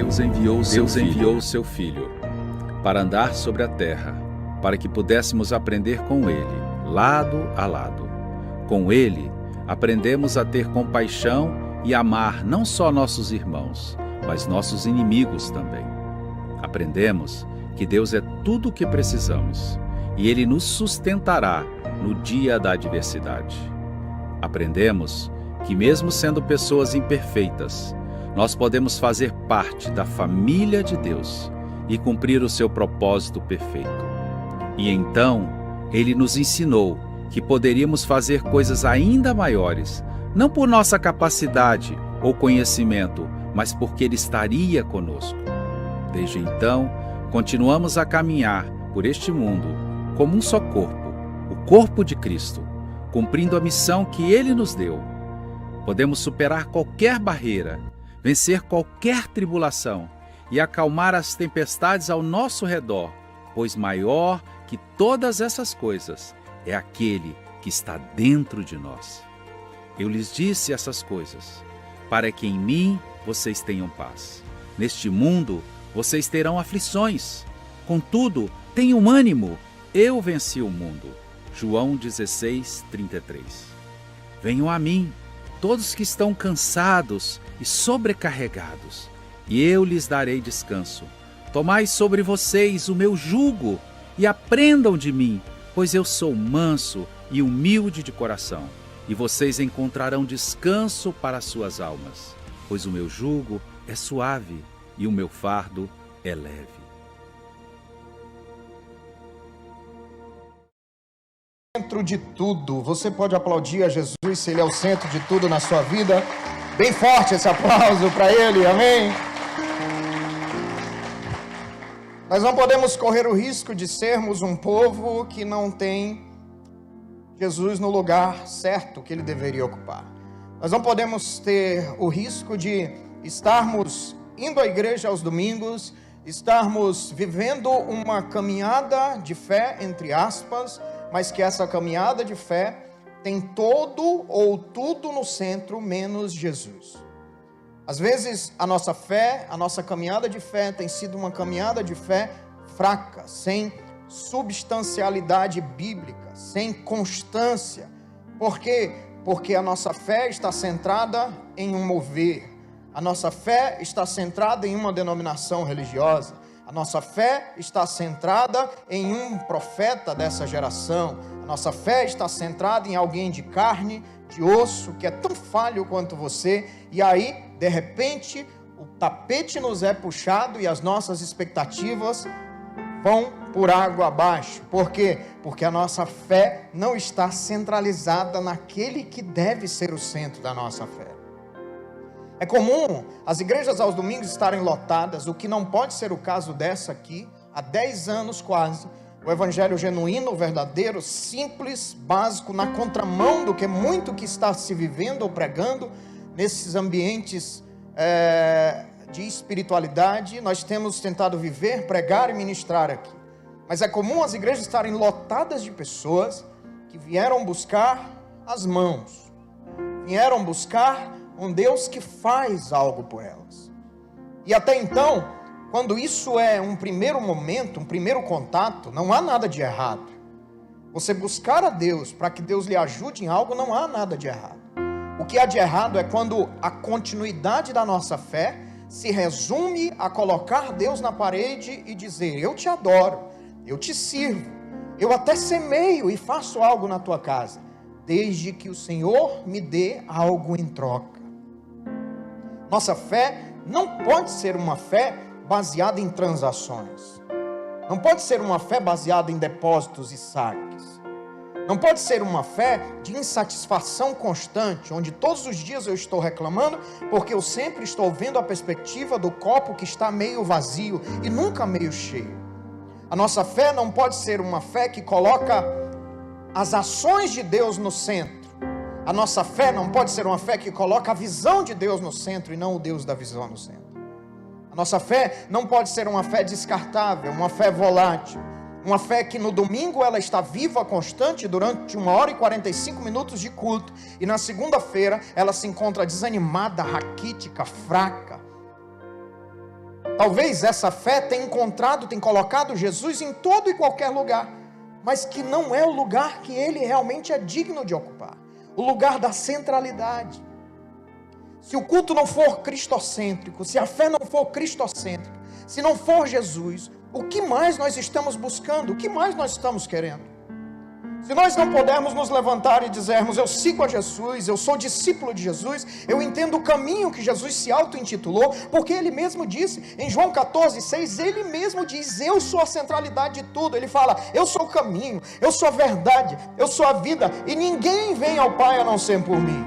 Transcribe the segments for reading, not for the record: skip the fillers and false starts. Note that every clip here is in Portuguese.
Deus enviou o seu Filho para andar sobre a terra, para que pudéssemos aprender com Ele, lado a lado. Com Ele, aprendemos a ter compaixão e amar não só nossos irmãos, mas nossos inimigos também. Aprendemos que Deus é tudo o que precisamos e Ele nos sustentará no dia da adversidade. Aprendemos que, mesmo sendo pessoas imperfeitas, nós podemos fazer parte da família de Deus e cumprir o seu propósito perfeito. E então, Ele nos ensinou que poderíamos fazer coisas ainda maiores, não por nossa capacidade ou conhecimento, mas porque Ele estaria conosco. Desde então, continuamos a caminhar por este mundo como um só corpo, o corpo de Cristo, cumprindo a missão que Ele nos deu. Podemos superar qualquer barreira, vencer qualquer tribulação e acalmar as tempestades ao nosso redor, pois maior que todas essas coisas é aquele que está dentro de nós. Eu lhes disse essas coisas, para que em mim vocês tenham paz. Neste mundo vocês terão aflições. Contudo, tenham ânimo, eu venci o mundo. João 16:33. Venham a mim, todos que estão cansados e sobrecarregados, e eu lhes darei descanso. Tomai sobre vocês o meu jugo e aprendam de mim, pois eu sou manso e humilde de coração, e vocês encontrarão descanso para as suas almas, pois o meu jugo é suave e o meu fardo é leve. Centro de tudo. Você pode aplaudir a Jesus se Ele é o centro de tudo na sua vida. Bem forte esse aplauso para Ele, amém? Nós não podemos correr o risco de sermos um povo que não tem Jesus no lugar certo que Ele deveria ocupar. Nós não podemos ter o risco de estarmos indo à igreja aos domingos, estarmos vivendo uma caminhada de fé, entre aspas, mas que essa caminhada de fé tem todo ou tudo no centro, menos Jesus. Às vezes a nossa fé, a nossa caminhada de fé tem sido uma caminhada de fé fraca, sem substancialidade bíblica, sem constância. Por quê? Porque a nossa fé está centrada em um mover. A nossa fé está centrada em uma denominação religiosa. A nossa fé está centrada em um profeta dessa geração. A nossa fé está centrada em alguém de carne, de osso, que é tão falho quanto você. E aí, de repente, o tapete nos é puxado e as nossas expectativas vão por água abaixo. Por quê? Porque a nossa fé não está centralizada naquele que deve ser o centro da nossa fé. É comum as igrejas aos domingos estarem lotadas, o que não pode ser o caso dessa aqui, há 10 anos quase. O evangelho genuíno, verdadeiro, simples, básico, na contramão do que muito que está se vivendo ou pregando nesses ambientes de espiritualidade. Nós temos tentado viver, pregar e ministrar aqui. Mas é comum as igrejas estarem lotadas de pessoas que vieram buscar as mãos, vieram buscar um Deus que faz algo por elas. E até então, quando isso é um primeiro momento, um primeiro contato, não há nada de errado. Você buscar a Deus para que Deus lhe ajude em algo, não há nada de errado. O que há de errado é quando a continuidade da nossa fé se resume a colocar Deus na parede e dizer: eu te adoro, eu te sirvo, eu até semeio e faço algo na tua casa, desde que o Senhor me dê algo em troca. Nossa fé não pode ser uma fé baseada em transações. Não pode ser uma fé baseada em depósitos e saques. Não pode ser uma fé de insatisfação constante, onde todos os dias eu estou reclamando, porque eu sempre estou vendo a perspectiva do copo que está meio vazio e nunca meio cheio. A nossa fé não pode ser uma fé que coloca as ações de Deus no centro. A nossa fé não pode ser uma fé que coloca a visão de Deus no centro e não o Deus da visão no centro. A nossa fé não pode ser uma fé descartável, uma fé volátil, uma fé que no domingo ela está viva, constante, durante 1h45 de culto, e na segunda-feira ela se encontra desanimada, raquítica, fraca. Talvez essa fé tenha colocado Jesus em todo e qualquer lugar, mas que não é o lugar que ele realmente é digno de ocupar, o lugar da centralidade. Se o culto não for cristocêntrico, se a fé não for cristocêntrica, se não for Jesus, o que mais nós estamos buscando? O que mais nós estamos querendo? Se nós não pudermos nos levantar e dizermos, eu sigo a Jesus, eu sou discípulo de Jesus, eu entendo o caminho que Jesus se auto-intitulou, porque ele mesmo disse, em João 14:6, ele mesmo diz, eu sou a centralidade de tudo. Ele fala, eu sou o caminho, eu sou a verdade, eu sou a vida, e ninguém vem ao Pai a não ser por mim.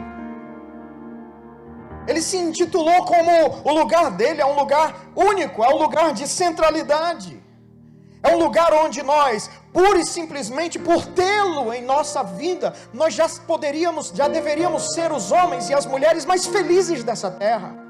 Ele se intitulou como o lugar dele é um lugar único, é um lugar de centralidade. É um lugar onde nós, pura e simplesmente por tê-lo em nossa vida, nós já deveríamos ser os homens e as mulheres mais felizes dessa terra.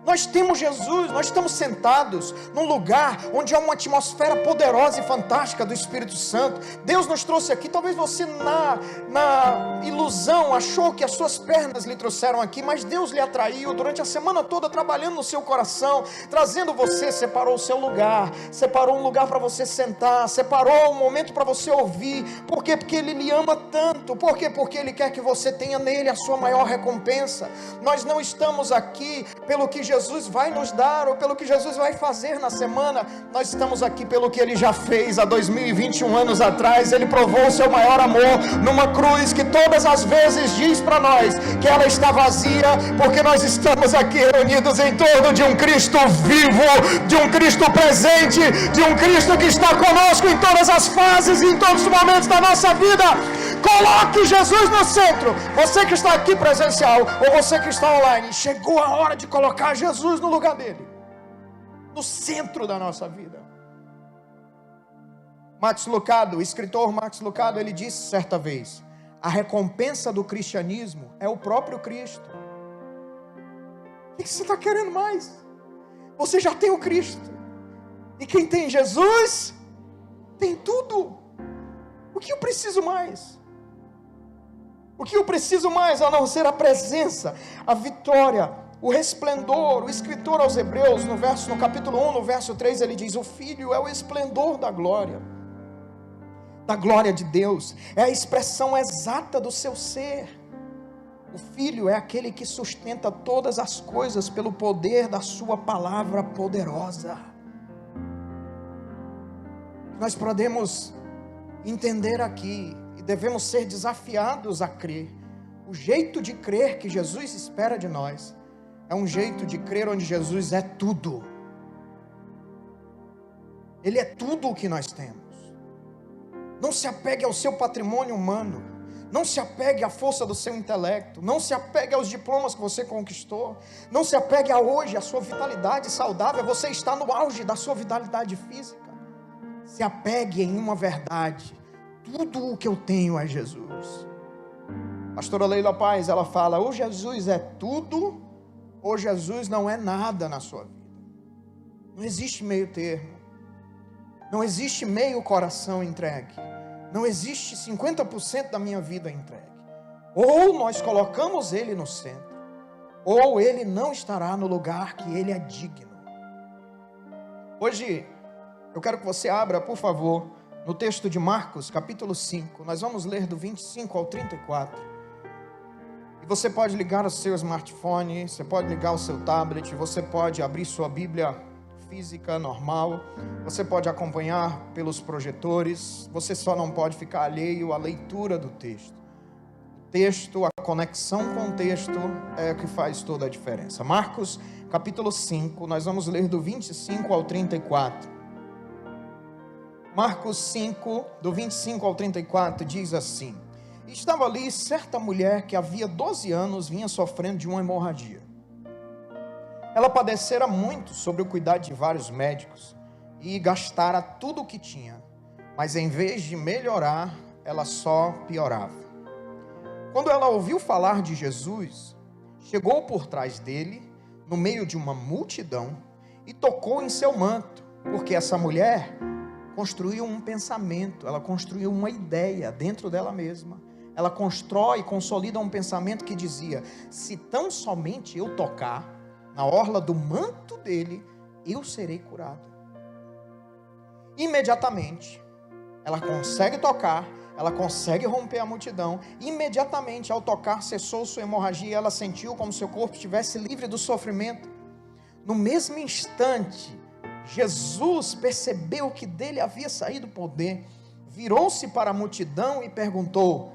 Nós temos Jesus, nós estamos sentados num lugar onde há uma atmosfera poderosa e fantástica do Espírito Santo. Deus nos trouxe aqui, talvez você na ilusão achou que as suas pernas lhe trouxeram aqui, mas Deus lhe atraiu durante a semana toda, trabalhando no seu coração, trazendo você, separou o seu lugar, separou um lugar para você sentar, separou um momento para você ouvir. Por quê? Porque Ele lhe ama tanto. Por quê? Porque Ele quer que você tenha nele a sua maior recompensa. Nós não estamos aqui pelo que Jesus vai nos dar, ou pelo que Jesus vai fazer na semana. Nós estamos aqui pelo que Ele já fez há 2021 anos atrás. Ele provou o seu maior amor numa cruz que todas as vezes diz para nós que ela está vazia, porque nós estamos aqui reunidos em torno de um Cristo vivo, de um Cristo presente, de um Cristo que está conosco em todas as fases e em todos os momentos da nossa vida. Coloque Jesus no centro. Você que está aqui presencial, ou você que está online, chegou a hora de colocar Jesus no lugar dele, no centro da nossa vida. Max Lucado, o escritor Max Lucado, ele disse certa vez, a recompensa do cristianismo é o próprio Cristo. O que você está querendo mais? Você já tem o Cristo, e quem tem Jesus tem tudo. O que eu preciso mais? O que eu preciso mais a não ser a presença, a vitória, o resplendor? O escritor aos Hebreus, no capítulo 1, no verso 3, ele diz, o Filho é o esplendor da glória de Deus, é a expressão exata do seu ser. O Filho é aquele que sustenta todas as coisas pelo poder da sua palavra poderosa. Nós podemos entender aqui, e devemos ser desafiados a crer. O jeito de crer que Jesus espera de nós é um jeito de crer onde Jesus é tudo. Ele é tudo o que nós temos. Não se apegue ao seu patrimônio humano, não se apegue à força do seu intelecto, não se apegue aos diplomas que você conquistou, não se apegue a hoje, a sua vitalidade saudável. Você está no auge da sua vitalidade física. Se apegue em uma verdade: tudo o que eu tenho é Jesus. Pastora Leila Paz, ela fala, ou Jesus é tudo, ou Jesus não é nada na sua vida. Não existe meio termo, não existe meio coração entregue, não existe 50% da minha vida entregue. Ou nós colocamos Ele no centro, ou Ele não estará no lugar que Ele é digno. Hoje, eu quero que você abra, por favor, no texto de Marcos, capítulo 5, nós vamos ler do 25 ao 34, e você pode ligar o seu smartphone, você pode ligar o seu tablet, você pode abrir sua Bíblia física normal, você pode acompanhar pelos projetores, você só não pode ficar alheio à leitura do texto. O texto, a conexão com o texto é o que faz toda a diferença. Marcos, capítulo 5, nós vamos ler do 25 ao 34. Marcos 5, do 25 ao 34, diz assim: estava ali certa mulher que havia 12 anos vinha sofrendo de uma hemorragia. Ela padecera muito sobre o cuidado de vários médicos e gastara tudo o que tinha, mas em vez de melhorar, ela só piorava. Quando ela ouviu falar de Jesus, chegou por trás dele, no meio de uma multidão, e tocou em seu manto, porque essa mulher construiu um pensamento, ela construiu uma ideia dentro dela mesma. Ela constrói e consolida um pensamento que dizia: se tão somente eu tocar na orla do manto dele, eu serei curada. Imediatamente, ela consegue tocar, ela consegue romper a multidão. Imediatamente, ao tocar, cessou sua hemorragia, ela sentiu como se seu corpo estivesse livre do sofrimento. No mesmo instante, Jesus percebeu que dele havia saído poder, virou-se para a multidão e perguntou: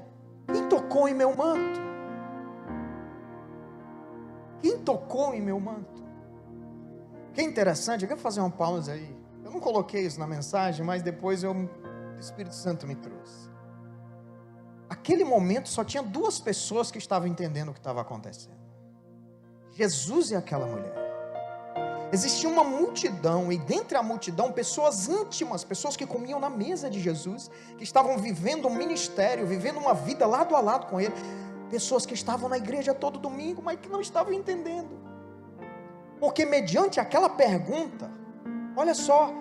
quem tocou em meu manto? Quem tocou em meu manto? Que interessante, eu quero fazer uma pausa aí. Eu não coloquei isso na mensagem, mas depois o Espírito Santo me trouxe. Aquele momento só tinha duas pessoas que estavam entendendo o que estava acontecendo: Jesus e aquela mulher. Existia uma multidão, e dentre a multidão, pessoas íntimas, pessoas que comiam na mesa de Jesus, que estavam vivendo um ministério, vivendo uma vida lado a lado com ele, pessoas que estavam na igreja todo domingo, mas que não estavam entendendo, porque mediante aquela pergunta, olha só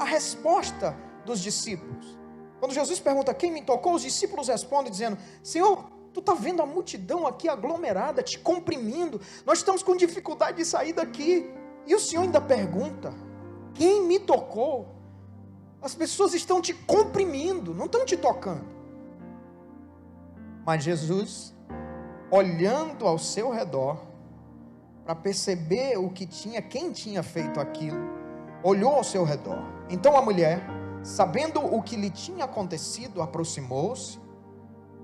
a resposta dos discípulos. Quando Jesus pergunta quem me tocou, os discípulos respondem dizendo: Senhor, tu está vendo a multidão aqui aglomerada, te comprimindo, nós estamos com dificuldade de sair daqui, e o Senhor ainda pergunta: quem me tocou? As pessoas estão te comprimindo, não estão te tocando. Mas Jesus, olhando ao seu redor, para perceber o que tinha, quem tinha feito aquilo, olhou ao seu redor. Então a mulher, sabendo o que lhe tinha acontecido, aproximou-se,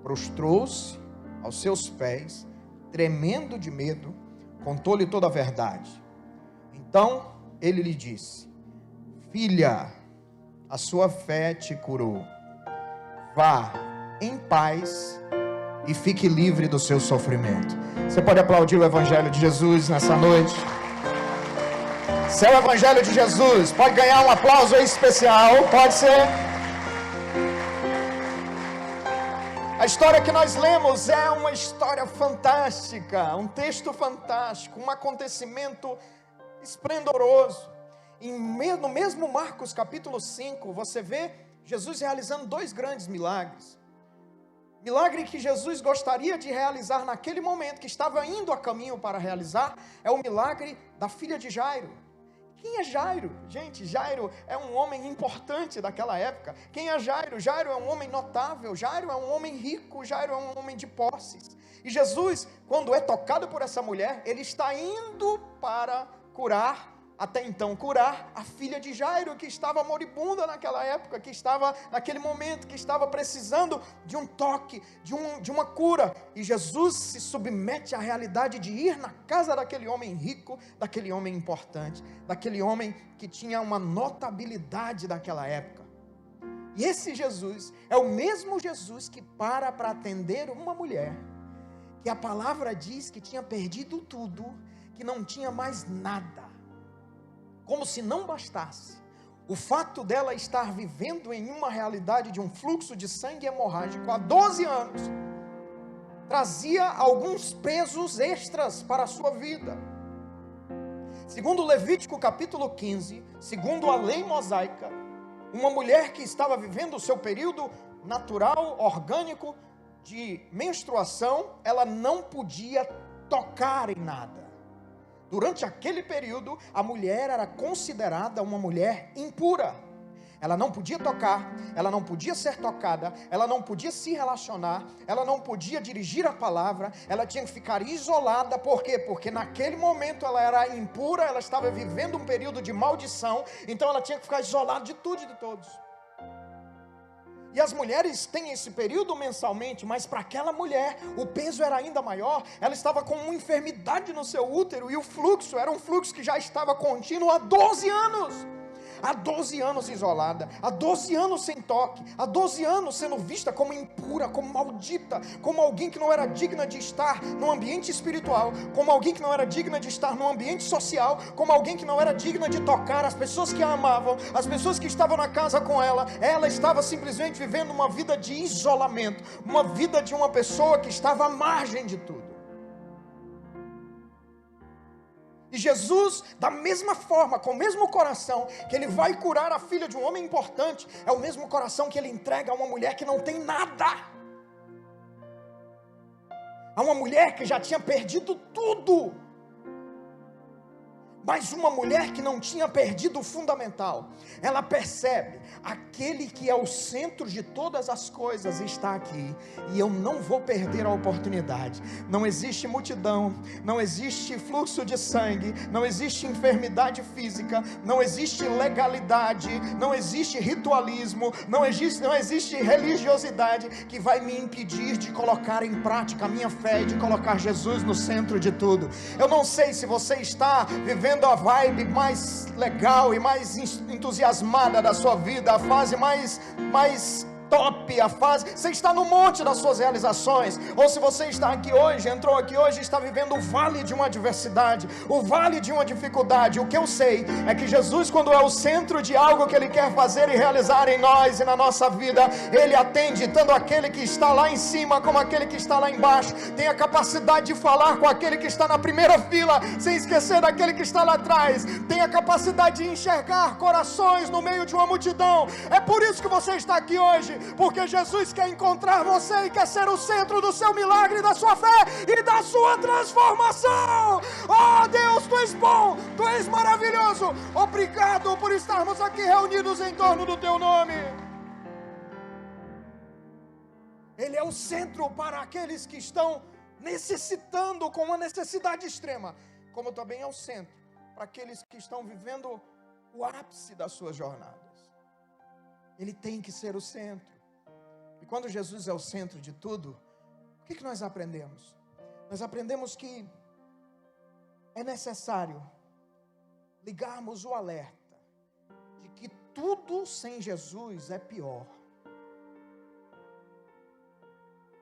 prostrou-se aos seus pés, tremendo de medo, contou-lhe toda a verdade. Então ele lhe disse: filha, a sua fé te curou. Vá em paz e fique livre do seu sofrimento. Você pode aplaudir o Evangelho de Jesus nessa noite? Seu Evangelho de Jesus pode ganhar um aplauso especial, pode ser. A história que nós lemos é uma história fantástica, um texto fantástico, um acontecimento esplendoroso. No mesmo Marcos capítulo 5, você vê Jesus realizando dois grandes milagres. Milagre que Jesus gostaria de realizar naquele momento, que estava indo a caminho para realizar, é o milagre da filha de Jairo. Quem é Jairo? Gente, Jairo é um homem importante daquela época. Quem é Jairo? Jairo é um homem notável, Jairo é um homem rico, Jairo é um homem de posses. E Jesus, quando é tocado por essa mulher, ele está indo para até então curar a filha de Jairo, que estava moribunda naquela época, que estava naquele momento, que estava precisando de um toque, de uma cura. E Jesus se submete à realidade de ir na casa daquele homem rico, daquele homem importante, daquele homem que tinha uma notabilidade daquela época. E esse Jesus é o mesmo Jesus que para atender uma mulher, que a palavra diz que tinha perdido tudo, que não tinha mais nada. Como se não bastasse o fato dela estar vivendo em uma realidade de um fluxo de sangue hemorrágico há 12 anos, trazia alguns pesos extras para a sua vida. Segundo Levítico capítulo 15, segundo a lei mosaica, uma mulher que estava vivendo o seu período natural, orgânico, de menstruação, ela não podia tocar em nada. Durante aquele período, a mulher era considerada uma mulher impura. Ela não podia tocar, ela não podia ser tocada, ela não podia se relacionar, ela não podia dirigir a palavra, ela tinha que ficar isolada. Por quê? Porque naquele momento ela era impura, ela estava vivendo um período de maldição, então ela tinha que ficar isolada de tudo e de todos. E as mulheres têm esse período mensalmente, mas para aquela mulher o peso era ainda maior. Ela estava com uma enfermidade no seu útero, e o fluxo era um fluxo que já estava contínuo há 12 anos. Há 12 anos isolada, há 12 anos sem toque, há 12 anos sendo vista como impura, como maldita, como alguém que não era digna de estar no ambiente espiritual, como alguém que não era digna de estar no ambiente social, como alguém que não era digna de tocar as pessoas que a amavam, as pessoas que estavam na casa com ela. Ela estava simplesmente vivendo uma vida de isolamento, uma vida de uma pessoa que estava à margem de tudo. E Jesus, da mesma forma, com o mesmo coração que ele vai curar a filha de um homem importante, é o mesmo coração que ele entrega a uma mulher que não tem nada, a uma mulher que já tinha perdido tudo, Mas uma mulher que não tinha perdido o fundamental, ela percebe, aquele que é o centro de todas as coisas está aqui, e eu não vou perder a oportunidade. Não existe multidão, não existe fluxo de sangue, não existe enfermidade física, não existe legalidade, não existe ritualismo, não existe religiosidade que vai me impedir de colocar em prática a minha fé e de colocar Jesus no centro de tudo. Eu não sei se você está vivendo a vibe mais legal e mais entusiasmada da sua vida, a fase mais top, a fase, você está no monte das suas realizações, ou se você está aqui hoje, entrou aqui hoje, está vivendo o vale de uma adversidade, o vale de uma dificuldade. O que eu sei é que Jesus, quando é o centro de algo que Ele quer fazer e realizar em nós e na nossa vida, Ele atende tanto aquele que está lá em cima como aquele que está lá embaixo. Tem a capacidade de falar com aquele que está na primeira fila, sem esquecer daquele que está lá atrás. Tem a capacidade de enxergar corações no meio de uma multidão. É por isso que você está aqui hoje, porque Jesus quer encontrar você e quer ser o centro do seu milagre, da sua fé e da sua transformação. Oh Deus, Tu és bom, Tu és maravilhoso. Obrigado por estarmos aqui reunidos em torno do Teu nome. Ele é o centro para aqueles que estão necessitando, com uma necessidade extrema, como também é o centro para aqueles que estão vivendo o ápice das suas jornadas. Ele tem que ser o centro. E quando Jesus é o centro de tudo, o que nós aprendemos? Nós aprendemos que é necessário ligarmos o alerta de que tudo sem Jesus é pior.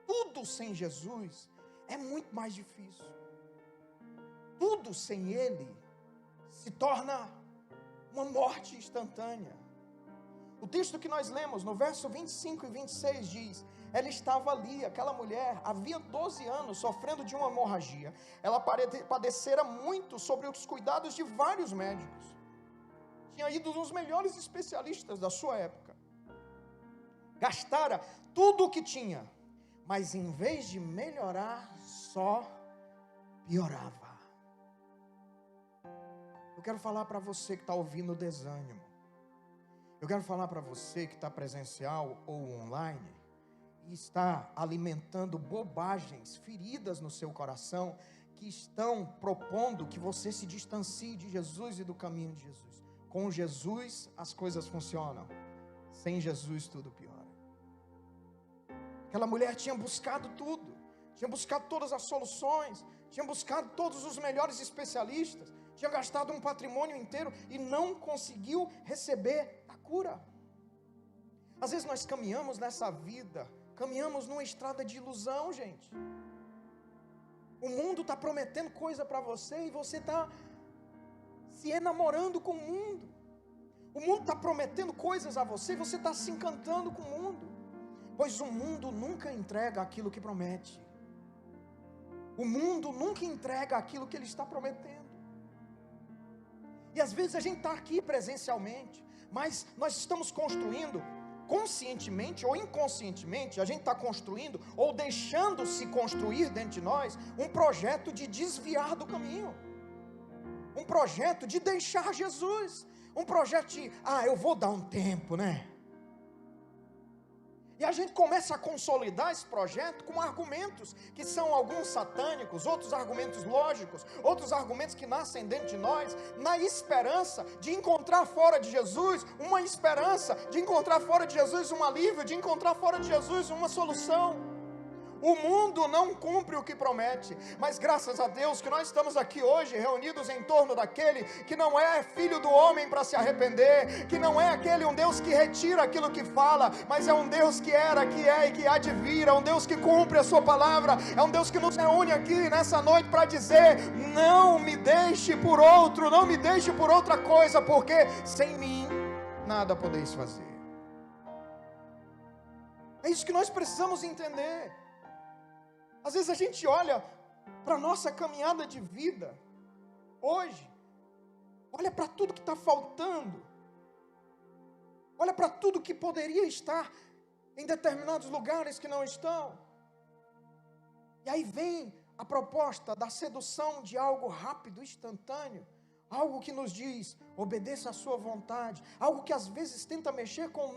Tudo sem Jesus é muito mais difícil. Tudo sem Ele se torna uma morte instantânea. O texto que nós lemos, no verso 25 e 26 diz: ela estava ali, aquela mulher, havia 12 anos, sofrendo de uma hemorragia. Ela padecera muito sobre os cuidados de vários médicos. Tinha ido nos melhores especialistas da sua época. Gastara tudo o que tinha, mas em vez de melhorar, só piorava. Eu quero falar para você que está ouvindo o desânimo. Eu quero falar para você que está presencial ou online e está alimentando bobagens, feridas no seu coração, que estão propondo que você se distancie de Jesus e do caminho de Jesus. Com Jesus as coisas funcionam, sem Jesus tudo piora. Aquela mulher tinha buscado tudo, tinha buscado todas as soluções, tinha buscado todos os melhores especialistas, tinha gastado um patrimônio inteiro e não conseguiu receber a cura. Às vezes nós caminhamos nessa vida, caminhamos numa estrada de ilusão, gente. O mundo está prometendo coisa para você e você está se enamorando com o mundo. O mundo está prometendo coisas a você e você está se encantando com o mundo. Pois o mundo nunca entrega aquilo que promete. O mundo nunca entrega aquilo que ele está prometendo. E às vezes a gente está aqui presencialmente, mas nós estamos construindo, conscientemente ou inconscientemente, a gente está construindo ou deixando-se construir dentro de nós um projeto de desviar do caminho, um projeto de deixar Jesus, um projeto de, eu vou dar um tempo, né? E a gente começa a consolidar esse projeto com argumentos que são alguns satânicos, outros argumentos lógicos, outros argumentos que nascem dentro de nós, na esperança de encontrar fora de Jesus uma esperança, de encontrar fora de Jesus um alívio, de encontrar fora de Jesus uma solução. O mundo não cumpre o que promete, mas graças a Deus que nós estamos aqui hoje reunidos em torno daquele que não é filho do homem para se arrepender, que não é aquele um Deus que retira aquilo que fala, mas é um Deus que era, que é e que há de vir, é um Deus que cumpre a sua palavra, é um Deus que nos reúne aqui nessa noite para dizer: não me deixe por outro, não me deixe por outra coisa, porque sem mim nada podeis fazer. É isso que nós precisamos entender. Às vezes a gente olha para a nossa caminhada de vida, hoje, olha para tudo que está faltando, olha para tudo que poderia estar em determinados lugares que não estão, e aí vem a proposta da sedução de algo rápido, instantâneo, algo que nos diz, obedeça à sua vontade, algo que às vezes tenta mexer com o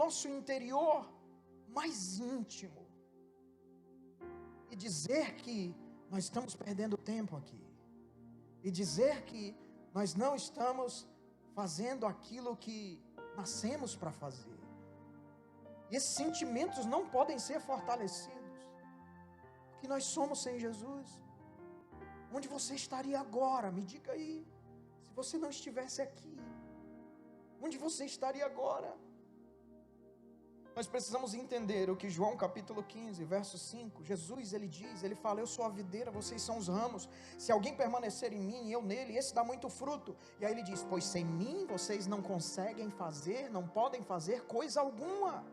nosso interior mais íntimo, e dizer que nós estamos perdendo tempo aqui, e dizer que nós não estamos fazendo aquilo que nascemos para fazer. E esses sentimentos não podem ser fortalecidos, porque nós somos sem Jesus. Onde você estaria agora? Me diga aí. Se você não estivesse aqui, onde você estaria agora? Nós precisamos entender o que João capítulo 15, verso 5, Jesus ele diz, ele fala, eu sou a videira, vocês são os ramos, se alguém permanecer em mim e eu nele, esse dá muito fruto. E aí ele diz, pois sem mim vocês não conseguem fazer, não podem fazer coisa alguma.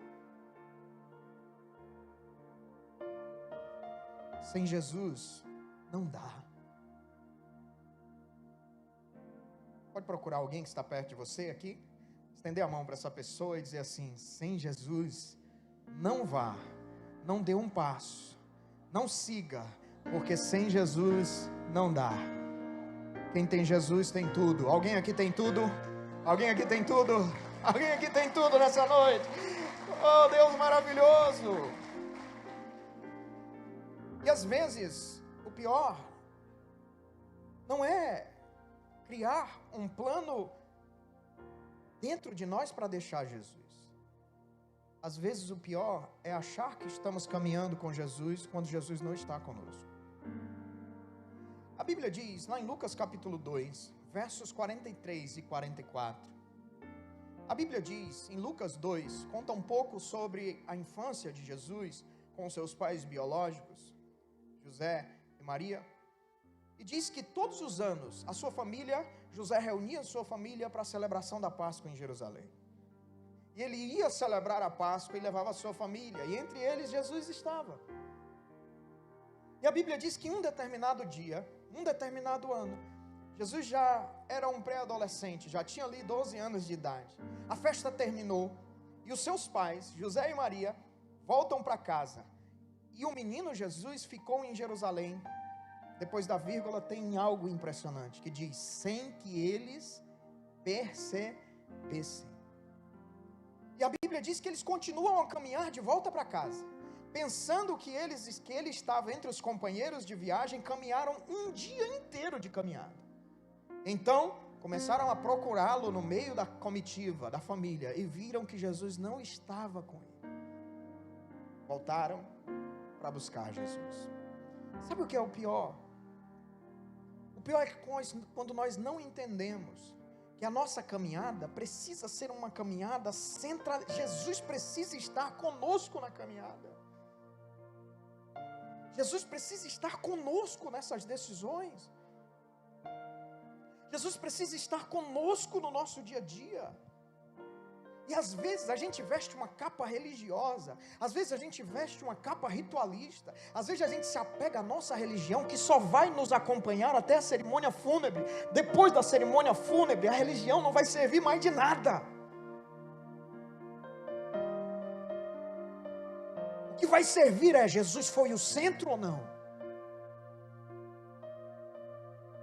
Sem Jesus, não dá. Pode procurar alguém que está perto de você aqui, estender a mão para essa pessoa e dizer assim, sem Jesus, não vá, não dê um passo, não siga, porque sem Jesus não dá. Quem tem Jesus tem tudo. Alguém aqui tem tudo? Alguém aqui tem tudo? Alguém aqui tem tudo nessa noite? Oh, Deus maravilhoso! E às vezes, o pior não é criar um plano dentro de nós para deixar Jesus. Às vezes o pior é achar que estamos caminhando com Jesus quando Jesus não está conosco. A Bíblia diz, lá em Lucas capítulo 2, versos 43 e 44. A Bíblia diz, em Lucas 2, conta um pouco sobre a infância de Jesus com seus pais biológicos, José e Maria. E diz que todos os anos, a sua família, José reunia a sua família para a celebração da Páscoa em Jerusalém. E ele ia celebrar a Páscoa e levava a sua família. E entre eles Jesus estava. E a Bíblia diz que um determinado dia, um determinado ano, Jesus já era um pré-adolescente, já tinha ali 12 anos de idade. A festa terminou e os seus pais, José e Maria, voltam para casa. E o menino Jesus ficou em Jerusalém. Depois da vírgula tem algo impressionante, que diz, sem que eles percebessem. E a Bíblia diz que eles continuam a caminhar de volta para casa, pensando que ele estava entre os companheiros de viagem, caminharam um dia inteiro de caminhada. Então, começaram a procurá-lo no meio da comitiva, da família, e viram que Jesus não estava com ele. Voltaram para buscar Jesus. Sabe o que é o pior? O pior é que quando nós não entendemos que a nossa caminhada precisa ser uma caminhada central, Jesus precisa estar conosco na caminhada. Jesus precisa estar conosco nessas decisões. Jesus precisa estar conosco no nosso dia a dia. E às vezes a gente veste uma capa religiosa, às vezes a gente veste uma capa ritualista, às vezes a gente se apega à nossa religião, que só vai nos acompanhar até a cerimônia fúnebre. Depois da cerimônia fúnebre, a religião não vai servir mais de nada. O que vai servir é, Jesus foi o centro ou não?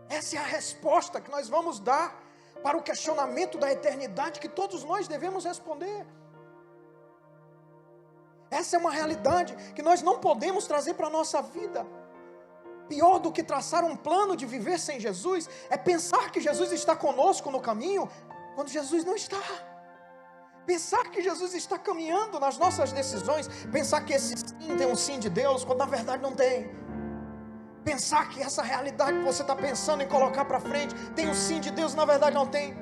Essa é a resposta que nós vamos dar para o questionamento da eternidade que todos nós devemos responder. Essa é uma realidade que nós não podemos trazer para a nossa vida. Pior do que traçar um plano de viver sem Jesus, é pensar que Jesus está conosco no caminho, quando Jesus não está. Pensar que Jesus está caminhando nas nossas decisões, pensar que esse sim tem um sim de Deus, quando na verdade não tem. Pensar que essa realidade que você está pensando em colocar para frente tem um sim de Deus, na verdade não tem.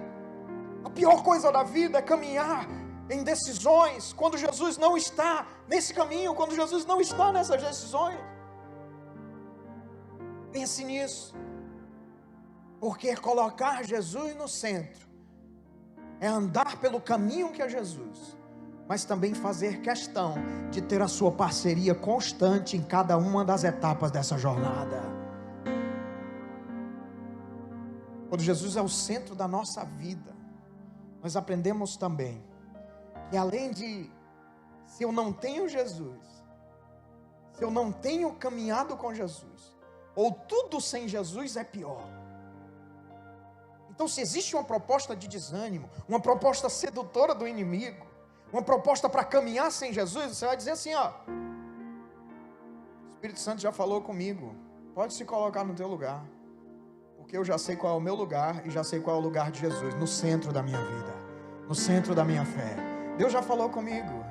A pior coisa da vida é caminhar em decisões quando Jesus não está nesse caminho, quando Jesus não está nessas decisões. Pense nisso, porque colocar Jesus no centro é andar pelo caminho que é Jesus, mas também fazer questão de ter a sua parceria constante em cada uma das etapas dessa jornada. Quando Jesus é o centro da nossa vida, nós aprendemos também que além de, se eu não tenho Jesus, se eu não tenho caminhado com Jesus, ou tudo sem Jesus é pior. Então, se existe uma proposta de desânimo, uma proposta sedutora do inimigo, uma proposta para caminhar sem Jesus, você vai dizer assim, ó: o Espírito Santo já falou comigo, pode se colocar no teu lugar, porque eu já sei qual é o meu lugar e já sei qual é o lugar de Jesus, no centro da minha vida, no centro da minha fé. Deus já falou comigo.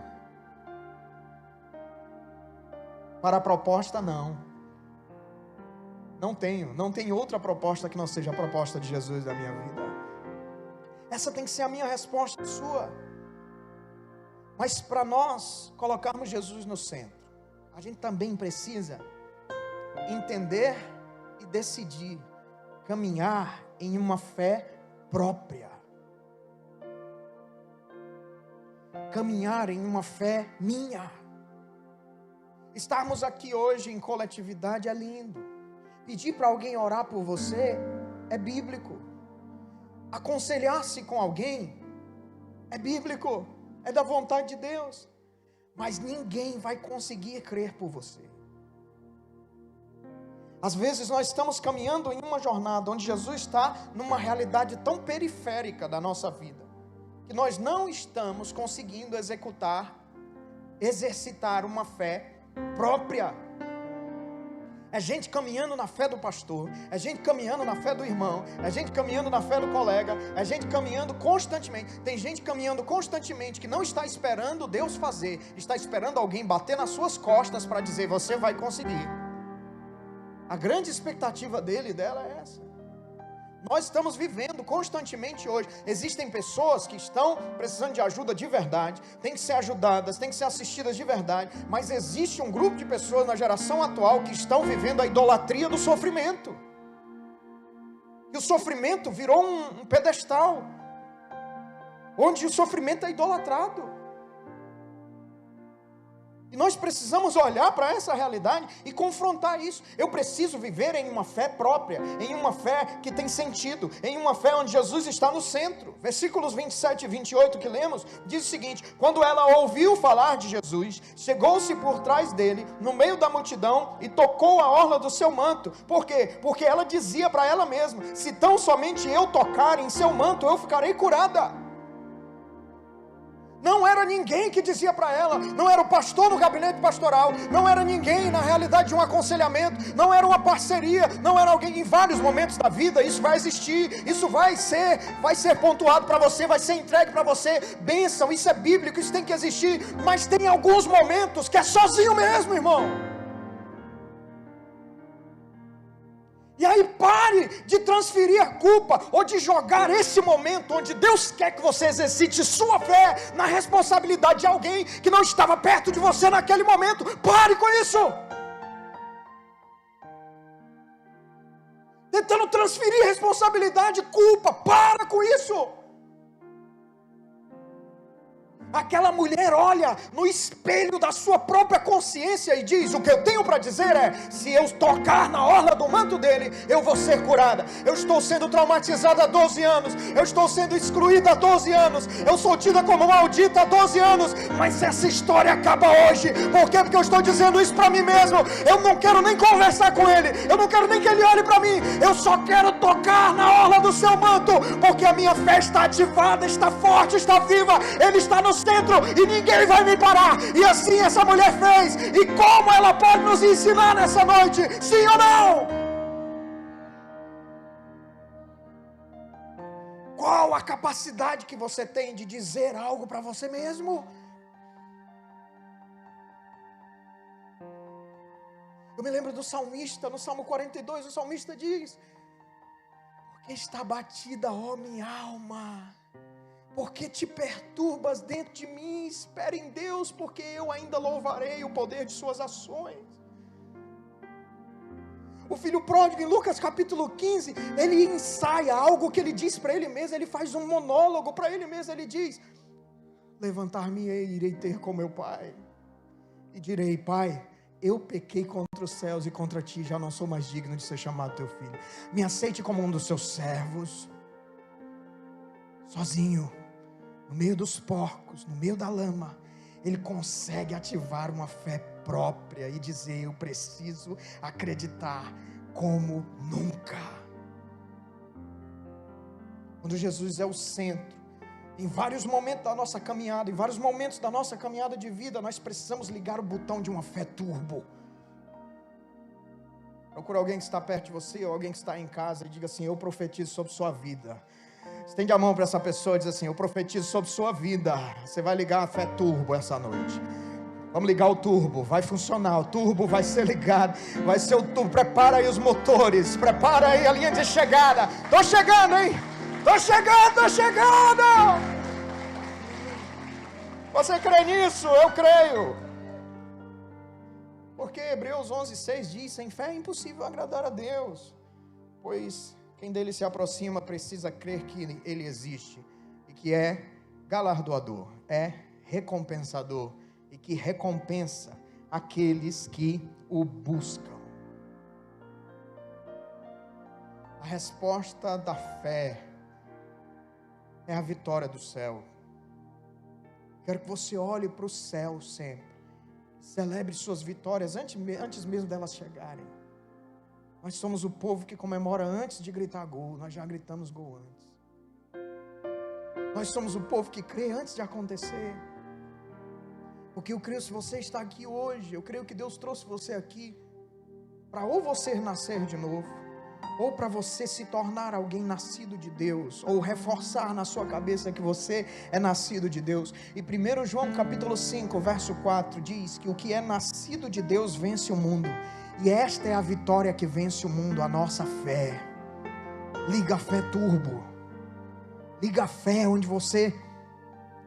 Para a proposta, não tem outra proposta que não seja a proposta de Jesus da minha vida. Essa tem que ser a minha resposta, sua. Mas para nós colocarmos Jesus no centro, a gente também precisa entender e decidir caminhar em uma fé própria. Caminhar em uma fé minha. Estarmos aqui hoje em coletividade é lindo. Pedir para alguém orar por você é bíblico. Aconselhar-se com alguém é bíblico, é da vontade de Deus. Mas ninguém vai conseguir crer por você. Às vezes nós estamos caminhando em uma jornada onde Jesus está numa realidade tão periférica da nossa vida, que nós não estamos conseguindo exercitar uma fé própria. É gente caminhando na fé do pastor, é gente caminhando na fé do irmão, é gente caminhando na fé do colega, é gente caminhando constantemente. Tem gente caminhando constantemente que não está esperando Deus fazer, está esperando alguém bater nas suas costas para dizer: você vai conseguir. A grande expectativa dele e dela é essa. Nós estamos vivendo constantemente hoje. Existem pessoas que estão precisando de ajuda de verdade, têm que ser ajudadas, têm que ser assistidas de verdade, mas existe um grupo de pessoas na geração atual que estão vivendo a idolatria do sofrimento. E o sofrimento virou um pedestal, onde o sofrimento é idolatrado. E nós precisamos olhar para essa realidade e confrontar isso. Eu preciso viver em uma fé própria, em uma fé que tem sentido, em uma fé onde Jesus está no centro. Versículos 27 e 28 que lemos, diz o seguinte: quando ela ouviu falar de Jesus, chegou-se por trás dele, no meio da multidão, e tocou a orla do seu manto. Por quê? Porque ela dizia para ela mesma: se tão somente eu tocar em seu manto, eu ficarei curada. Não era ninguém que dizia para ela, não era o pastor no gabinete pastoral, não era ninguém na realidade de um aconselhamento, não era uma parceria, não era alguém. Em vários momentos da vida isso vai existir, isso vai ser pontuado para você, vai ser entregue para você, bênção, isso é bíblico, isso tem que existir, mas tem alguns momentos que é sozinho mesmo, irmão. E aí pare de transferir a culpa, ou de jogar esse momento onde Deus quer que você exercite sua fé, na responsabilidade de alguém que não estava perto de você naquele momento. Pare com isso. Tentando transferir responsabilidade, culpa, para com isso. Aquela mulher olha no espelho da sua própria consciência e diz: o que eu tenho para dizer é, se eu tocar na orla do manto dele, eu vou ser curada. Eu estou sendo traumatizada há 12 anos, eu estou sendo excluída há 12 anos, eu sou tida como maldita há 12 anos, mas essa história acaba hoje. Por quê? Porque eu estou dizendo isso para mim mesmo. Eu não quero nem conversar com ele, eu não quero nem que ele olhe para mim, eu só quero tocar na orla do seu manto, porque a minha fé está ativada, está forte, está viva, ele está no centro e ninguém vai me parar. E assim essa mulher fez. E como ela pode nos ensinar nessa noite? Sim ou não? Qual a capacidade que você tem de dizer algo para você mesmo? Eu me lembro do salmista, no Salmo 42, o salmista diz: porque está batida, ó minha alma, porque te perturbas dentro de mim? Espere em Deus, porque eu ainda louvarei o poder de suas ações. O filho pródigo, em Lucas capítulo 15, ele ensaia algo que ele diz para ele mesmo, ele faz um monólogo para ele mesmo, ele diz: levantar-me-ei, irei ter com meu pai, e direi: pai, eu pequei contra os céus e contra ti, já não sou mais digno de ser chamado teu filho. Me aceite como um dos seus servos. Sozinho, no meio dos porcos, no meio da lama, ele consegue ativar uma fé própria e dizer: eu preciso acreditar como nunca. Quando Jesus é o centro, em vários momentos da nossa caminhada, em vários momentos da nossa caminhada de vida, nós precisamos ligar o botão de uma fé turbo. Procura alguém que está perto de você, ou alguém que está em casa, e diga assim: eu profetizo sobre sua vida. Estende a mão para essa pessoa e diz assim: eu profetizo sobre sua vida. Você vai ligar a fé turbo essa noite. Vamos ligar o turbo, vai funcionar, o turbo vai ser ligado, vai ser o turbo. Prepara aí os motores, prepara aí a linha de chegada. Estou chegando, hein? Estou chegando! Você crê nisso? Eu creio. Porque Hebreus 11:6 diz: sem fé é impossível agradar a Deus, pois quem dele se aproxima precisa crer que ele existe, e que é galardoador, é recompensador, e que recompensa aqueles que o buscam. A resposta da fé é a vitória do céu. Quero que você olhe para o céu sempre. Celebre suas vitórias antes mesmo delas chegarem. Nós somos o povo que comemora antes de gritar gol. Nós já gritamos gol antes. Nós somos o povo que crê antes de acontecer. Porque eu creio, se você está aqui hoje, eu creio que Deus trouxe você aqui para ou você nascer de novo, ou para você se tornar alguém nascido de Deus, ou reforçar na sua cabeça que você é nascido de Deus. E 1 João capítulo 5, verso 4 diz que o que é nascido de Deus vence o mundo, e esta é a vitória que vence o mundo, a nossa fé. Liga a fé turbo, liga a fé onde você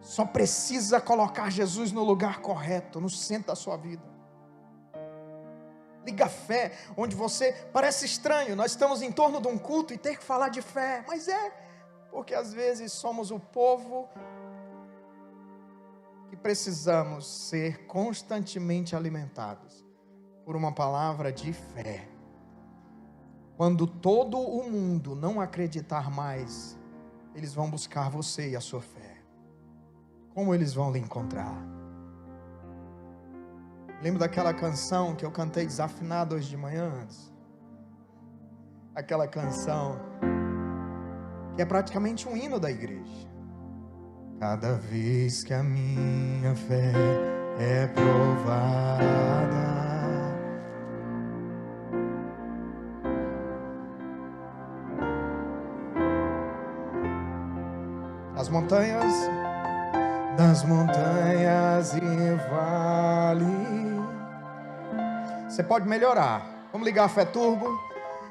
só precisa colocar Jesus no lugar correto, no centro da sua vida. Liga a fé onde você, parece estranho, nós estamos em torno de um culto e ter que falar de fé, mas é porque às vezes somos o povo que precisamos ser constantemente alimentados por uma palavra de fé. Quando todo o mundo não acreditar mais, eles vão buscar você e a sua fé. Como eles vão lhe encontrar? Lembro daquela canção que eu cantei desafinado hoje de manhã antes. Aquela canção que é praticamente um hino da igreja. Cada vez que a minha fé é provada, das montanhas e vales. Você pode melhorar. Vamos ligar a fé turbo.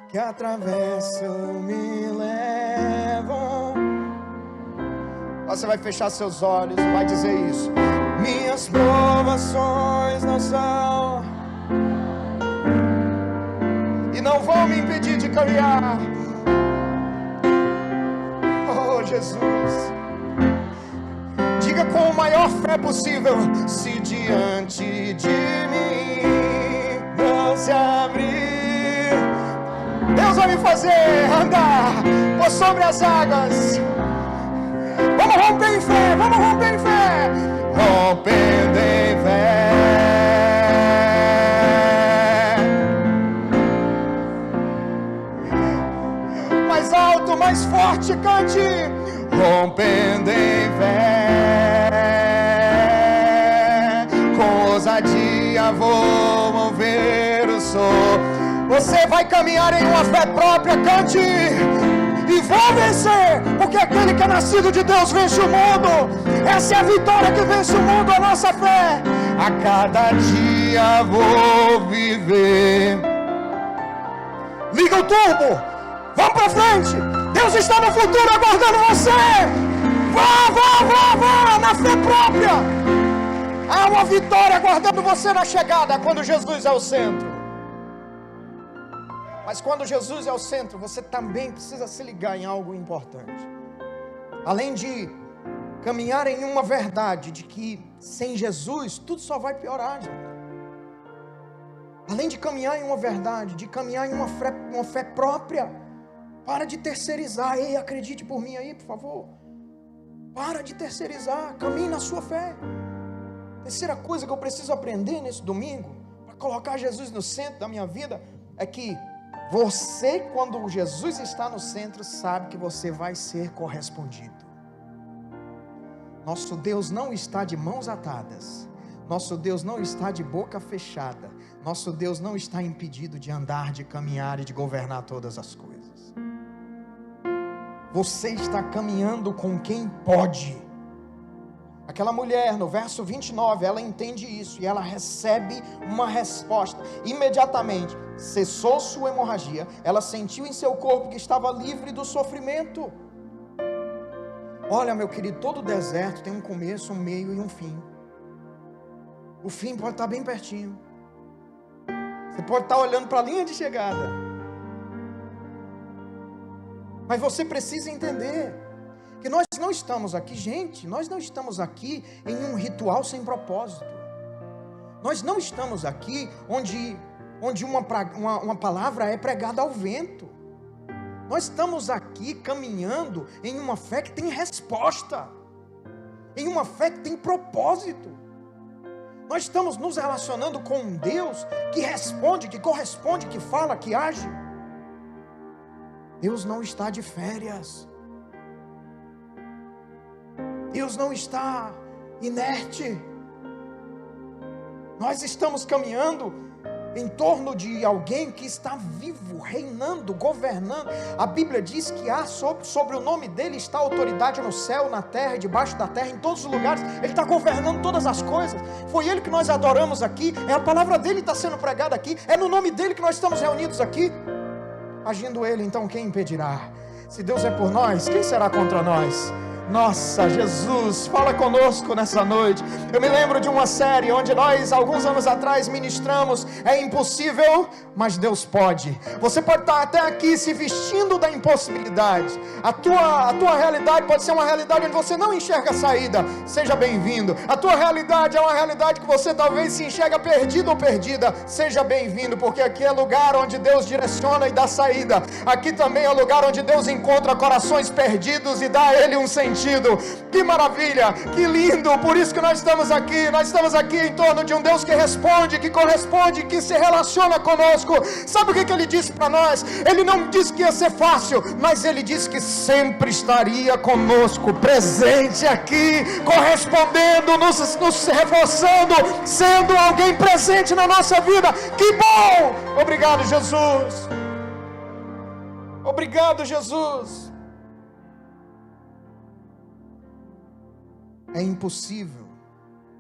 Que atravessam, me levam. Você vai fechar seus olhos e vai dizer isso. Minhas provações não são, e não vão me impedir de caminhar. Oh, Jesus. Diga com a maior fé possível: se diante de mim não se abrir, Deus vai me fazer andar por sobre as águas. Vamos romper em fé, vamos romper em fé. Rompendo em fé. Mais alto, mais forte, cante. Rompendo em fé, com ousadia vou mover o som. Você vai caminhar em uma fé própria, cante. E vou vencer, porque aquele que é nascido de Deus vence o mundo. Essa é a vitória que vence o mundo, a nossa fé. A cada dia vou viver. Liga o turbo, vamos pra frente. Deus está no futuro aguardando você. Vá, na fé própria. Há uma vitória aguardando você na chegada, quando Jesus é o centro. Mas quando Jesus é o centro, você também precisa se ligar em algo importante. Além de caminhar em uma verdade de que sem Jesus tudo só vai piorar, gente. Além de caminhar em uma verdade, de caminhar em uma fé própria. Para de terceirizar. Ei, acredite por mim aí, por favor. Para de terceirizar. Caminhe na sua fé. Terceira coisa que eu preciso aprender nesse domingo, para colocar Jesus no centro da minha vida, é que Você, quando Jesus está no centro, sabe que você vai ser correspondido. Nosso Deus não está de mãos atadas. Nosso Deus não está de boca fechada. Nosso Deus não está impedido de andar, de caminhar e de governar todas as coisas. Você está caminhando com quem pode. Aquela mulher, no verso 29, ela entende isso e ela recebe uma resposta. Imediatamente, cessou sua hemorragia, ela sentiu em seu corpo que estava livre do sofrimento. Olha, meu querido, todo deserto tem um começo, um meio e um fim. O fim pode estar bem pertinho. Você pode estar olhando para a linha de chegada. Mas você precisa entender que nós não estamos aqui, gente, nós não estamos aqui em um ritual sem propósito. Nós não estamos aqui onde uma palavra é pregada ao vento. Nós estamos aqui caminhando em uma fé que tem resposta, em uma fé que tem propósito. Nós estamos nos relacionando com um Deus que responde, que corresponde, que fala, que age. Deus não está de férias. Deus não está inerte. Nós estamos caminhando em torno de alguém que está vivo, reinando, governando. A Bíblia diz que há sobre o nome dele está autoridade no céu, na terra e debaixo da terra, em todos os lugares. Ele está governando todas as coisas. Foi ele que nós adoramos aqui, é a palavra dele que está sendo pregada aqui, é no nome dele que nós estamos reunidos aqui. Agindo ele, então quem impedirá? Se Deus é por nós, quem será contra nós? Nossa, Jesus, fala conosco nessa noite. Eu me lembro de uma série onde nós, alguns anos atrás, ministramos: é impossível, mas Deus pode. Você pode estar até aqui se vestindo da impossibilidade. A tua realidade pode ser uma realidade onde você não enxerga saída. Seja bem-vindo. A tua realidade é uma realidade que você talvez se enxerga perdido ou perdida. Seja bem-vindo, porque aqui é lugar onde Deus direciona e dá saída. Aqui também é lugar onde Deus encontra corações perdidos e dá a ele um sentido. Que maravilha, que lindo. Por isso que nós estamos aqui em torno de um Deus que responde, que corresponde, que se relaciona conosco. Sabe o que ele disse para nós? Ele não disse que ia ser fácil, mas ele disse que sempre estaria conosco, presente aqui, correspondendo, nos reforçando, sendo alguém presente na nossa vida. Que bom! Obrigado, Jesus. Obrigado, Jesus. É impossível,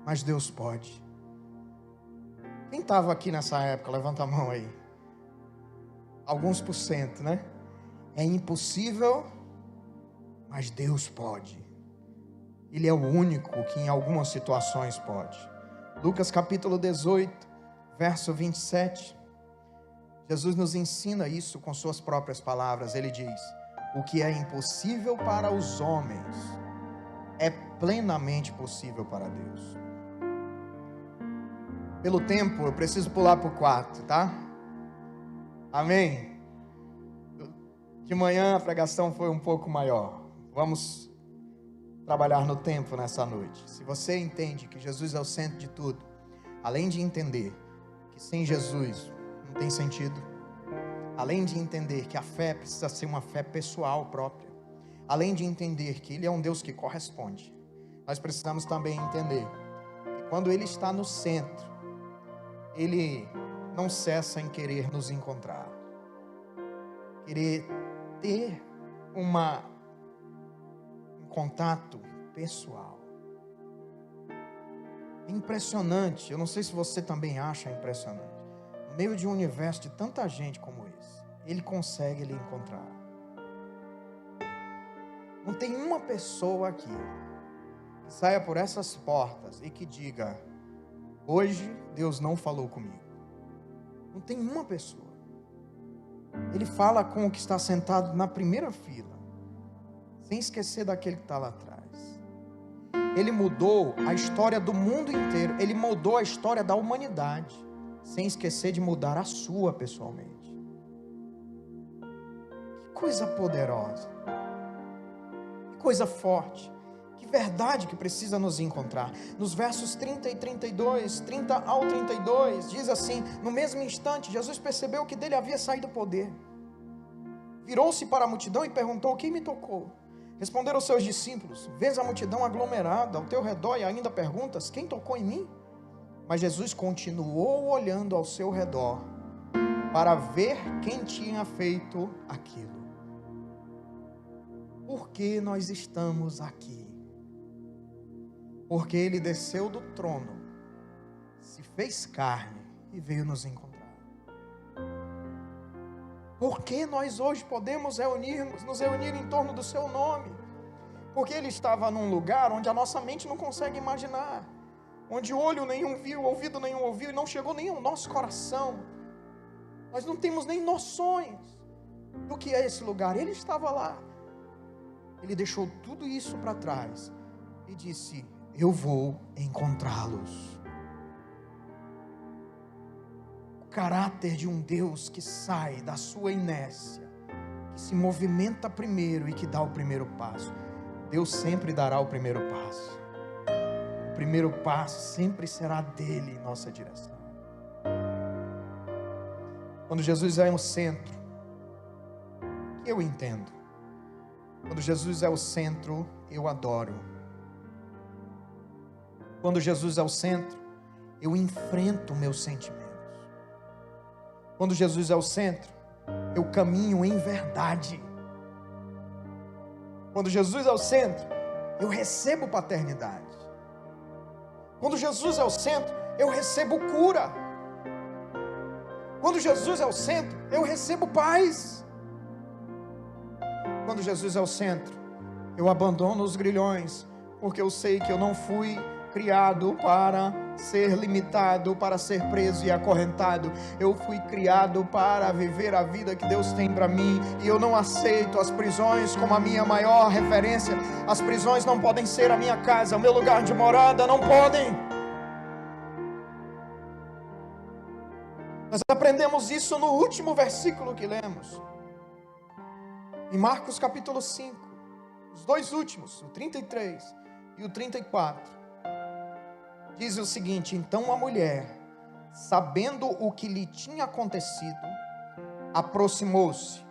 mas Deus pode. Quem estava aqui nessa época? Levanta a mão aí. Alguns por cento, né? É impossível, mas Deus pode. Ele é o único que em algumas situações pode. Lucas capítulo 18, verso 27. Jesus nos ensina isso com suas próprias palavras. Ele diz: o que é impossível para os homens é plenamente possível para Deus. Pelo tempo, eu preciso pular para o quarto, tá? Amém? De manhã a pregação foi um pouco maior. Vamos trabalhar no tempo nessa noite. Se você entende que Jesus é o centro de tudo, além de entender que sem Jesus não tem sentido, além de entender que a fé precisa ser uma fé pessoal própria, além de entender que Ele é um Deus que corresponde, nós precisamos também entender que quando Ele está no centro, Ele não cessa em querer nos encontrar, querer ter um contato pessoal. É impressionante, eu não sei se você também acha impressionante, no meio de um universo de tanta gente como esse, Ele consegue lhe encontrar. Não tem uma pessoa aqui que saia por essas portas e que diga: hoje Deus não falou comigo. Não tem uma pessoa. Ele fala com o que está sentado na primeira fila, sem esquecer daquele que está lá atrás. Ele mudou a história do mundo inteiro. Ele mudou a história da humanidade, sem esquecer de mudar a sua pessoalmente. Que coisa poderosa, que coisa forte, que Que verdade que precisa nos encontrar. Nos versos 30 e 32, 30 ao 32, diz assim: no mesmo instante, Jesus percebeu que dele havia saído o poder. Virou-se para a multidão e perguntou: quem me tocou? Responderam os seus discípulos: vês a multidão aglomerada ao teu redor e ainda perguntas: quem tocou em mim? Mas Jesus continuou olhando ao seu redor para ver quem tinha feito aquilo. Por que nós estamos aqui? Porque Ele desceu do trono, se fez carne e veio nos encontrar. Por que nós hoje podemos nos reunir em torno do Seu nome? Porque Ele estava num lugar onde a nossa mente não consegue imaginar, onde olho nenhum viu, ouvido nenhum ouviu, e não chegou nem ao nosso coração. Nós não temos nem noções do que é esse lugar. Ele estava lá. Ele deixou tudo isso para trás e disse: eu vou encontrá-los. O caráter de um Deus que sai da sua inércia, que se movimenta primeiro e que dá o primeiro passo. Deus sempre dará o primeiro passo. O primeiro passo sempre será dele em nossa direção. Quando Jesus é o centro, eu entendo. Quando Jesus é o centro, eu adoro. Quando Jesus é o centro, eu enfrento meus sentimentos. Quando Jesus é o centro, eu caminho em verdade. Quando Jesus é o centro, eu recebo paternidade. Quando Jesus é o centro, eu recebo cura. Quando Jesus é o centro, eu recebo paz. Quando Jesus é o centro, eu abandono os grilhões, porque eu sei que eu não fui criado para ser limitado, para ser preso e acorrentado. Eu fui criado para viver a vida que Deus tem para mim, e eu não aceito as prisões como a minha maior referência. As prisões não podem ser a minha casa, o meu lugar de morada, não podem. Nós aprendemos isso no último versículo que lemos, em Marcos capítulo 5, os dois últimos, o 33 e o 34, diz o seguinte: então a mulher, sabendo o que lhe tinha acontecido, aproximou-se,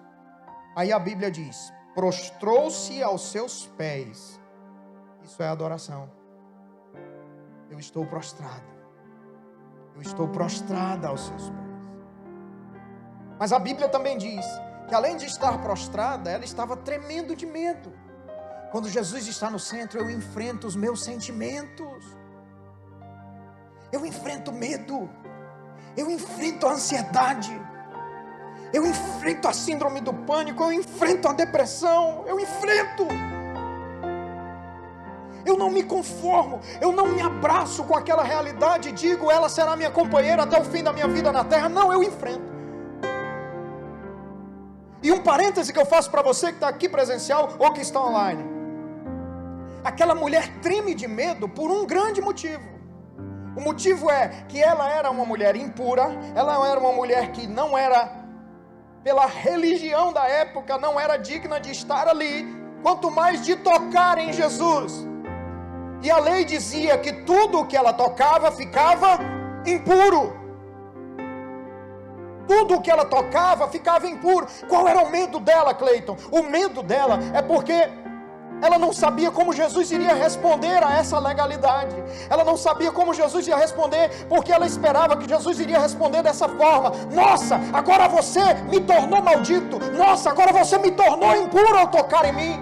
aí a Bíblia diz, prostrou-se aos seus pés. Isso é adoração. Eu estou prostrado, eu estou prostrada aos seus pés. Mas a Bíblia também diz que além de estar prostrada, ela estava tremendo de medo. Quando Jesus está no centro, eu enfrento os meus sentimentos. Eu enfrento medo. Eu enfrento a ansiedade. Eu enfrento a síndrome do pânico. Eu enfrento a depressão. Eu enfrento. Eu não me conformo. Eu não me abraço com aquela realidade e digo, ela será minha companheira até o fim da minha vida na terra. Não, eu enfrento. E um parêntese que eu faço para você que está aqui presencial ou que está online. Aquela mulher treme de medo por um grande motivo. O motivo é que ela era uma mulher impura, ela era uma mulher que não era, pela religião da época, não era digna de estar ali, quanto mais de tocar em Jesus. E a lei dizia que tudo o que ela tocava ficava impuro. Tudo o que ela tocava ficava impuro. Qual era o medo dela, Cleiton? O medo dela é porque ela não sabia como Jesus iria responder a essa legalidade. Ela não sabia como Jesus ia responder, porque ela esperava que Jesus iria responder dessa forma: nossa, agora você me tornou maldito. Nossa, agora você me tornou impuro ao tocar em mim.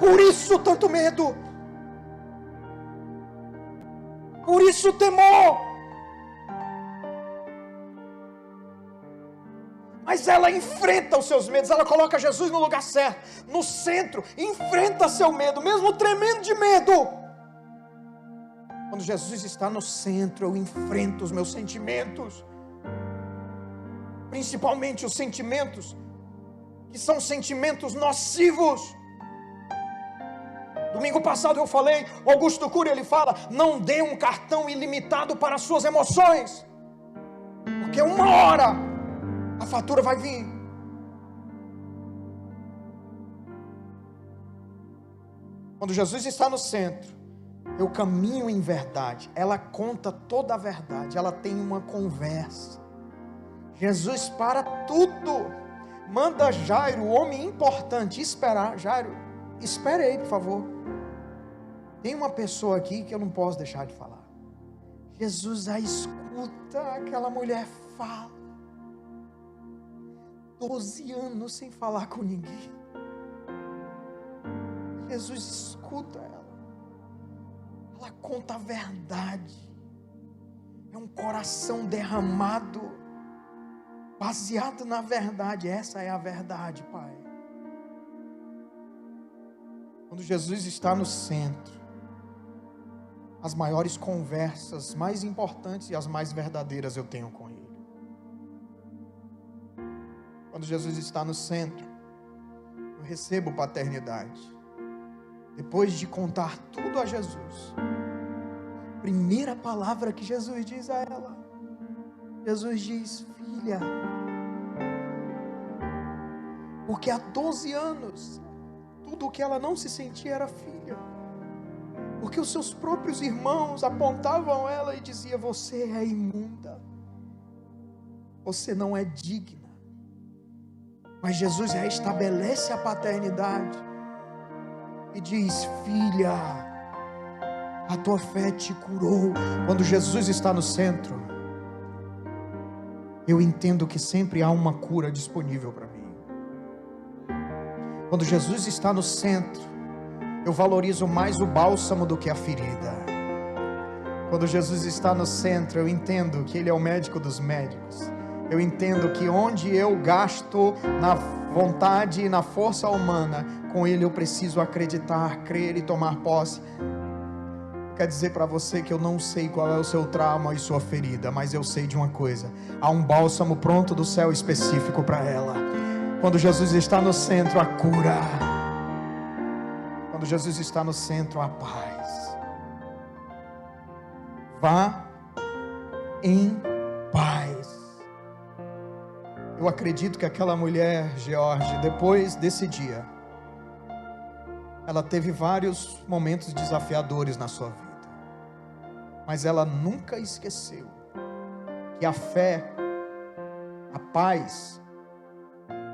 Por isso tanto medo. Por isso o temor. Mas ela enfrenta os seus medos, ela coloca Jesus no lugar certo, no centro, enfrenta seu medo, mesmo tremendo de medo. Quando Jesus está no centro, eu enfrento os meus sentimentos, principalmente os sentimentos que são sentimentos nocivos. Domingo passado eu falei, Augusto Cury, ele fala, não dê um cartão ilimitado para as suas emoções, porque uma hora a fatura vai vir. Quando Jesus está no centro, eu caminho em verdade. Ela conta toda a verdade. Ela tem uma conversa. Jesus para tudo. Manda Jairo, o homem importante, esperar. Jairo, espere aí, por favor. Tem uma pessoa aqui que eu não posso deixar de falar. Jesus a escuta. Aquela mulher fala. 12 anos sem falar com ninguém. Jesus escuta ela. Ela conta a verdade. É um coração derramado, baseado na verdade. Essa é a verdade, Pai. Quando Jesus está no centro, as maiores conversas, mais importantes e as mais verdadeiras eu tenho com Ele. Quando Jesus está no centro, eu recebo paternidade. Depois de contar tudo a Jesus, primeira palavra que Jesus diz a ela, Jesus diz: filha, porque há 12 anos, tudo o que ela não se sentia era filha, porque os seus próprios irmãos apontavam ela e diziam: você é imunda, você não é digna. Mas Jesus restabelece a paternidade e diz: filha, a tua fé te curou. Quando Jesus está no centro, eu entendo que sempre há uma cura disponível para mim. Quando Jesus está no centro, eu valorizo mais o bálsamo do que a ferida. Quando Jesus está no centro, eu entendo que Ele é o médico dos médicos. Eu entendo que onde eu gasto na vontade e na força humana, com Ele eu preciso acreditar, crer e tomar posse. Quer dizer para você que eu não sei qual é o seu trauma e sua ferida, mas eu sei de uma coisa: há um bálsamo pronto do céu específico para ela. Quando Jesus está no centro, a cura. Quando Jesus está no centro, a paz. Vá em paz. Eu acredito que aquela mulher, George, depois desse dia, ela teve vários momentos desafiadores na sua vida, mas ela nunca esqueceu que a fé, a paz,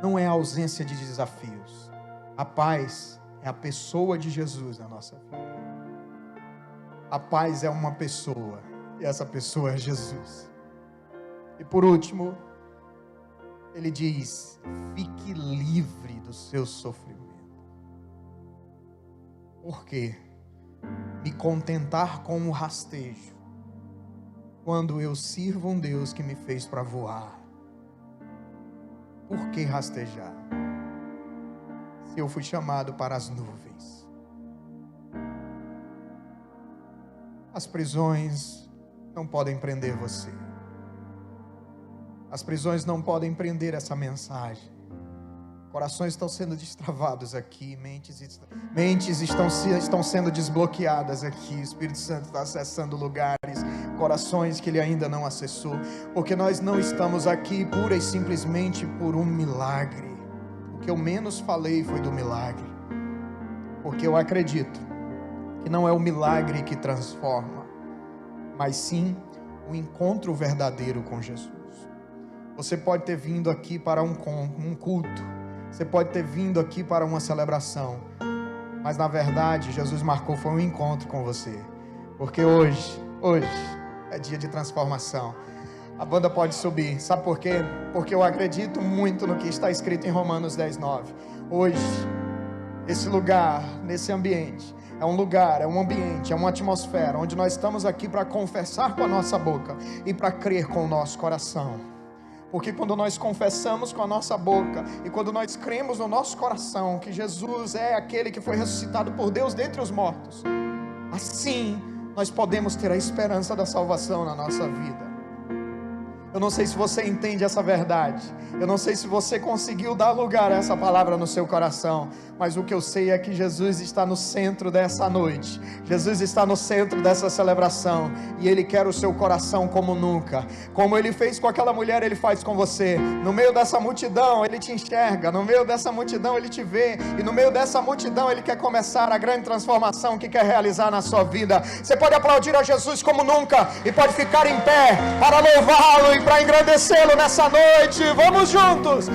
não é a ausência de desafios. A paz é a pessoa de Jesus na nossa vida. A paz é uma pessoa, e essa pessoa é Jesus. E por último, Ele diz: fique livre do seu sofrimento. Por quê? Me contentar com o rastejo, quando eu sirvo um Deus que me fez para voar. Por que rastejar, se eu fui chamado para as nuvens? As prisões não podem prender você. As prisões não podem prender essa mensagem. Corações estão sendo destravados aqui, mentes estão sendo desbloqueadas aqui. O Espírito Santo está acessando lugares, corações que Ele ainda não acessou, porque nós não estamos aqui pura e simplesmente por um milagre. O que eu menos falei foi do milagre, porque eu acredito que não é o milagre que transforma, mas sim o encontro verdadeiro com Jesus. Você pode ter vindo aqui para um culto, você pode ter vindo aqui para uma celebração, mas na verdade Jesus marcou foi um encontro com você, porque hoje é dia de transformação. A banda pode subir, sabe por quê? Porque eu acredito muito no que está escrito em Romanos 10:9. Hoje, esse lugar, nesse ambiente, é um lugar, é um ambiente, é uma atmosfera onde nós estamos aqui para confessar com a nossa boca e para crer com o nosso coração. Porque quando nós confessamos com a nossa boca e quando nós cremos no nosso coração que Jesus é aquele que foi ressuscitado por Deus dentre os mortos, assim nós podemos ter a esperança da salvação na nossa vida. Eu não sei se você entende essa verdade. Eu não sei se você conseguiu dar lugar a essa palavra no seu coração. Mas o que eu sei é que Jesus está no centro dessa noite. Jesus está no centro dessa celebração. E Ele quer o seu coração como nunca. Como Ele fez com aquela mulher, Ele faz com você. No meio dessa multidão, Ele te enxerga. No meio dessa multidão, Ele te vê. E no meio dessa multidão, Ele quer começar a grande transformação que quer realizar na sua vida. Você pode aplaudir a Jesus como nunca. E pode ficar em pé para louvá-lo e para engrandecê-lo nessa noite. Vamos juntos.